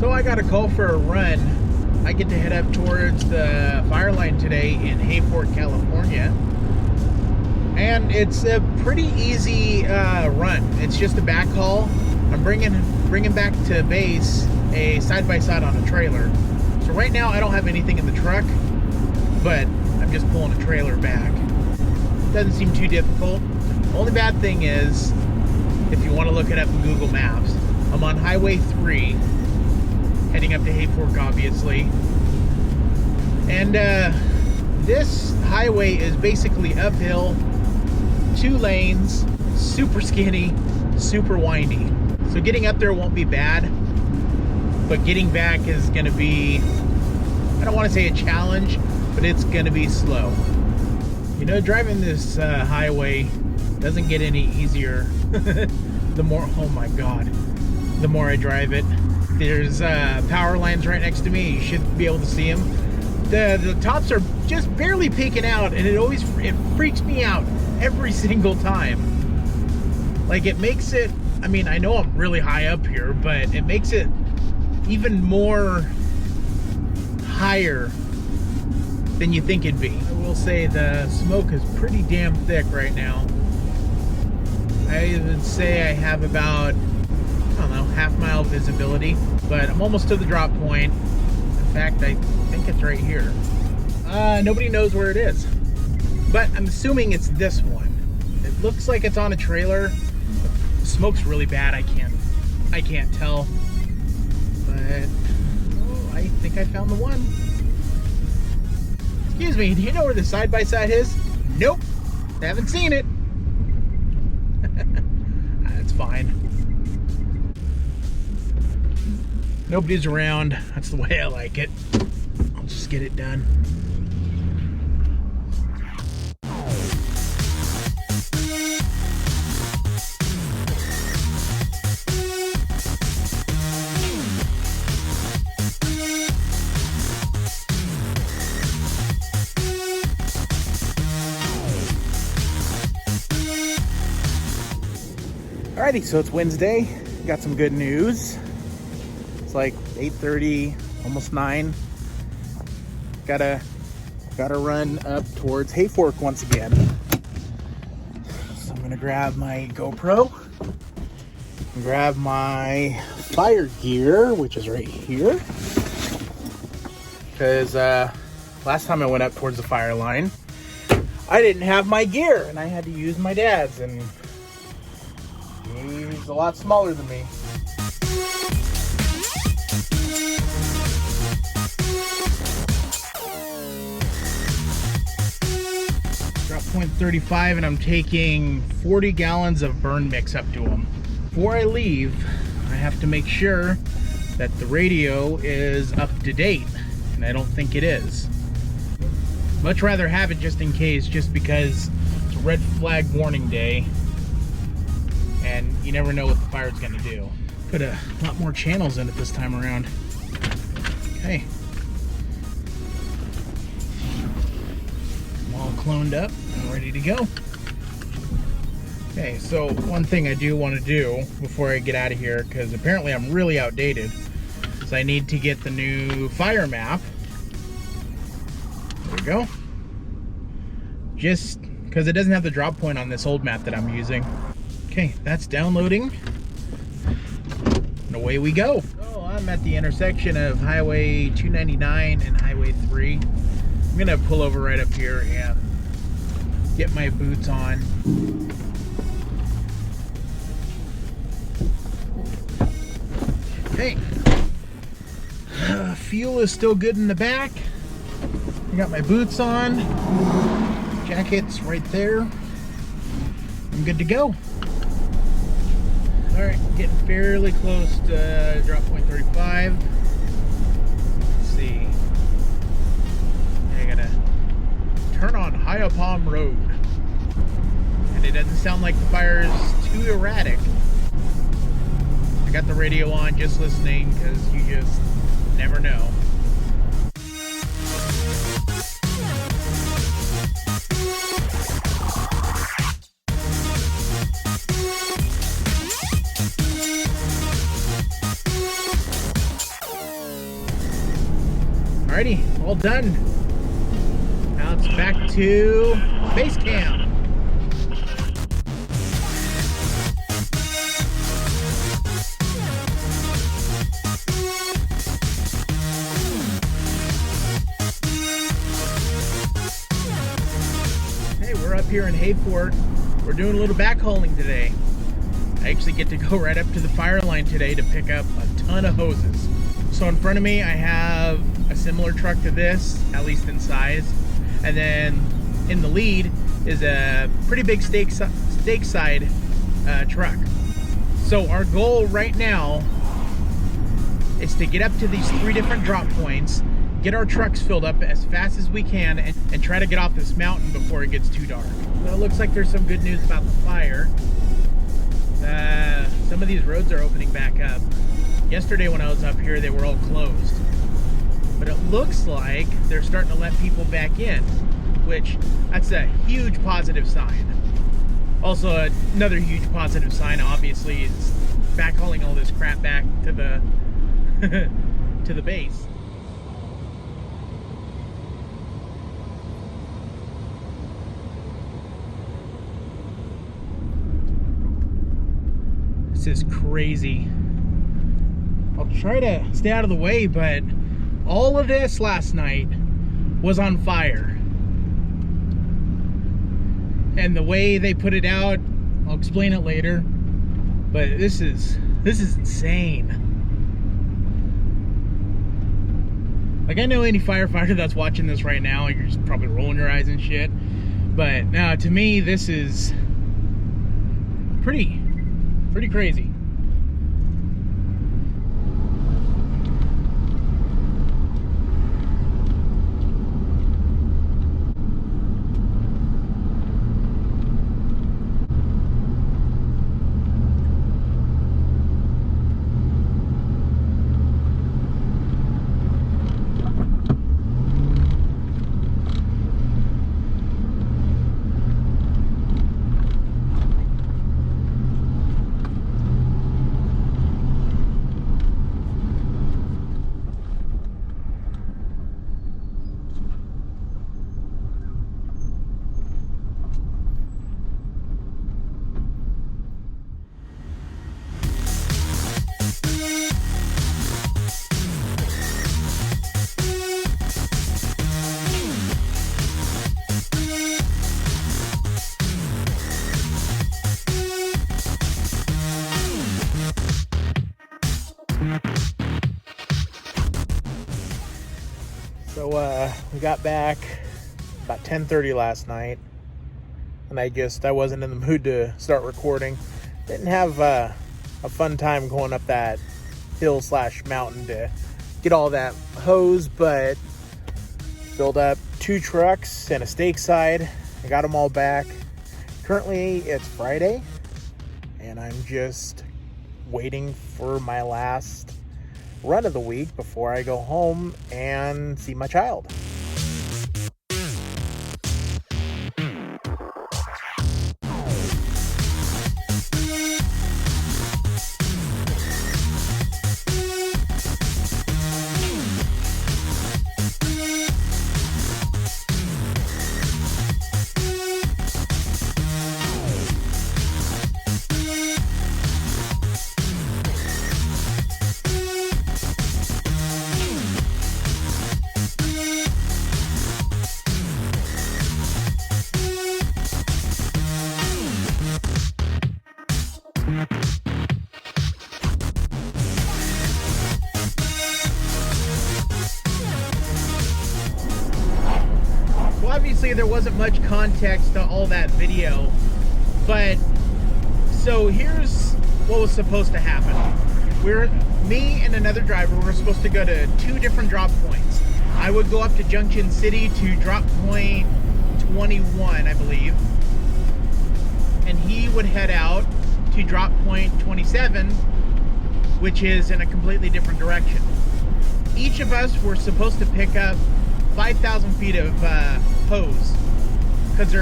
So I got a call for a run. I get to head up towards the fire line today in Hayfork, California. And it's a pretty easy run. It's just a backhaul. I'm bringing back to base a side-by-side on a trailer. So right now I don't have anything in the truck, but I'm just pulling a trailer back. Doesn't seem too difficult. Only bad thing is, if you want to look it up in Google Maps, I'm on Highway 3, heading up to Hayfork, obviously. And this highway is basically uphill, 2 lanes, super skinny, super windy. So getting up there won't be bad, but getting back is going to be, I don't want to say a challenge, but it's going to be slow. You know, driving this highway doesn't get any easier the more, oh my god, the more I drive it. There's power lines right next to me. You should be able to see them. The tops are just barely peeking out, and it freaks me out every single time. Like, it makes it, I mean, I know I'm really high up here, but it makes it even more higher than you think it'd be. I will say the smoke is pretty damn thick right now. I would say I have about, I don't know, half-mile visibility, but I'm almost to the drop point. In fact, I think it's right here. Nobody knows where it is, but I'm assuming it's this one. It looks like it's on a trailer. The smoke's really bad. I can't tell, but oh, I think I found the one. Excuse me, do you know where the side-by-side is? Nope, haven't seen it. That's fine. Nobody's around. That's the way I like it. I'll just get it done. Alrighty, so it's Wednesday. Got some good news. It's like 8:30, almost 9. Gotta run up towards Hayfork once again. So I'm gonna grab my GoPro, grab my fire gear, which is right here. Because last time I went up towards the fire line, I didn't have my gear, and I had to use my dad's, and he's a lot smaller than me. Drop point 35, and I'm taking 40 gallons of burn mix up to him. Before I leave, I have to make sure that the radio is up to date, and I don't think it is. Much rather have it just in case, just because it's a red flag warning day, and you never know what the fire's gonna do. Put a lot more channels in it this time around. Okay. I'm all cloned up and ready to go. Okay, so one thing I do want to do before I get out of here, because apparently I'm really outdated, is I need to get the new fire map. There we go. Just because it doesn't have the drop point on this old map that I'm using. Okay, that's downloading. And away we go. So I'm at the intersection of Highway 299 and Highway 3. I'm gonna pull over right up here and get my boots on. Okay. Fuel is still good in the back. I got my boots on. Jacket's right there. I'm good to go. Alright, getting fairly close to drop point 35. Let's see. I gotta turn on High Palm Road. And it doesn't sound like the fire is too erratic. I got the radio on just listening, because you just never know. Alrighty, all done. Now it's back to base camp. Hey, we're up here in Hayfort. We're doing a little backhauling today. I actually get to go right up to the fire line today to pick up a ton of hoses. So in front of me I have a similar truck to this, at least in size. And then in the lead is a pretty big stake side truck. So our goal right now is to get up to these 3 different drop points, get our trucks filled up as fast as we can, and try to get off this mountain before it gets too dark. Well, it looks like there's some good news about the fire. Some of these roads are opening back up. Yesterday when I was up here, they were all closed. But it looks like they're starting to let people back in, which that's a huge positive sign. Also, another huge positive sign, obviously, is backhauling all this crap back to the to the base. This is crazy. I'll try to stay out of the way, but all of this last night was on fire. And the way they put it out, I'll explain it later, but this is insane. Like, I know any firefighter that's watching this right now, you're just probably rolling your eyes and shit. But now, to me, this is pretty crazy. So we got back about 10:30 last night, and I wasn't in the mood to start recording. Didn't have a fun time going up that hill / mountain to get all that hose, but filled up 2 trucks and a stake side. I got them all back. Currently it's Friday, and I'm just waiting for my last run of the week before I go home and see my child. Obviously there wasn't much context to all that video, but so here's what was supposed to happen. Me and another driver were supposed to go to 2 different drop points. I would go up to Junction City to drop point 21, I believe, and he would head out to drop point 27, which is in a completely different direction. Each of us were supposed to pick up 5,000 feet of hose, because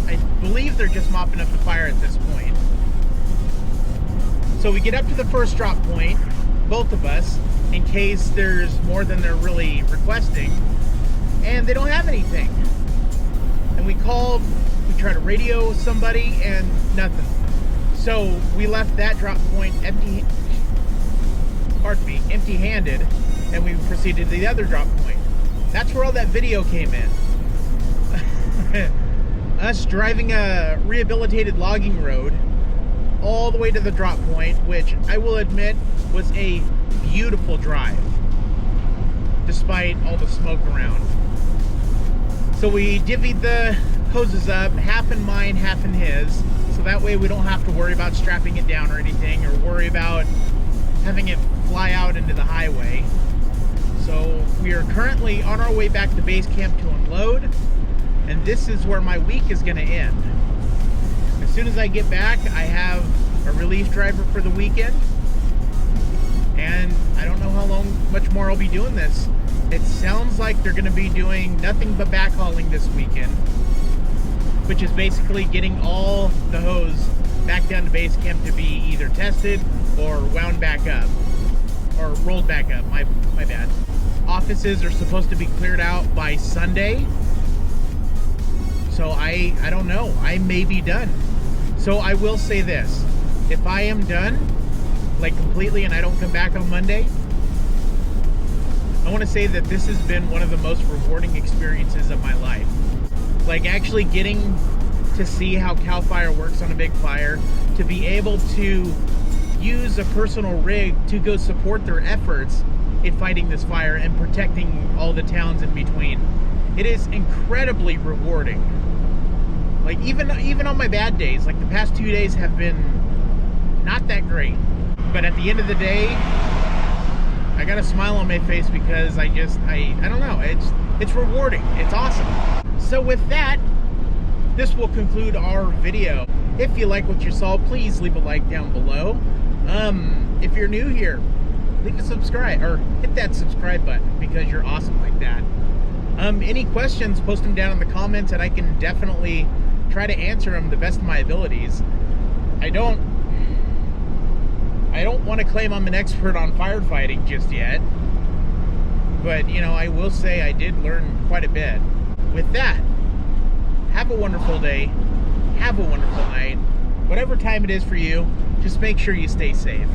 I believe they're just mopping up the fire at this point. So we get up to the first drop point, both of us, in case there's more than they're really requesting, and they don't have anything. And we called, we tried to radio somebody, and nothing. So we left that drop point empty-handed, and we proceeded to the other drop point. That's where all that video came in. Us driving a rehabilitated logging road all the way to the drop point, which I will admit was a beautiful drive, despite all the smoke around. So we divvied the hoses up, half in mine, half in his, so that way we don't have to worry about strapping it down or anything, or worry about having it fly out into the highway. So we are currently on our way back to base camp to unload, and this is where my week is going to end. As soon as I get back, I have a relief driver for the weekend, and I don't know how much more I'll be doing this. It sounds like they're going to be doing nothing but backhauling this weekend, which is basically getting all the hose back down to base camp to be either tested or wound back up, or rolled back up. My bad. Offices are supposed to be cleared out by Sunday, so I don't know. I may be done. So I will say this: if I am done, like completely, and I don't come back on Monday, I want to say that this has been one of the most rewarding experiences of my life. Like, actually getting to see how Calfire works on a big fire, to be able to use a personal rig to go support their efforts in fighting this fire and protecting all the towns in between. It is incredibly rewarding. Like, even on my bad days, like the past 2 days have been not that great. But at the end of the day, I got a smile on my face because I don't know, it's rewarding. It's awesome. So with that, this will conclude our video. If you like what you saw, please leave a like down below. If you're new here, leave a subscribe, or hit that subscribe button, because you're awesome like that. Any questions, post them down in the comments, and I can definitely try to answer them the best of my abilities. I don't want to claim I'm an expert on firefighting just yet, but you know, I will say I did learn quite a bit. With that, have a wonderful day, have a wonderful night, whatever time it is for you. Just make sure you stay safe.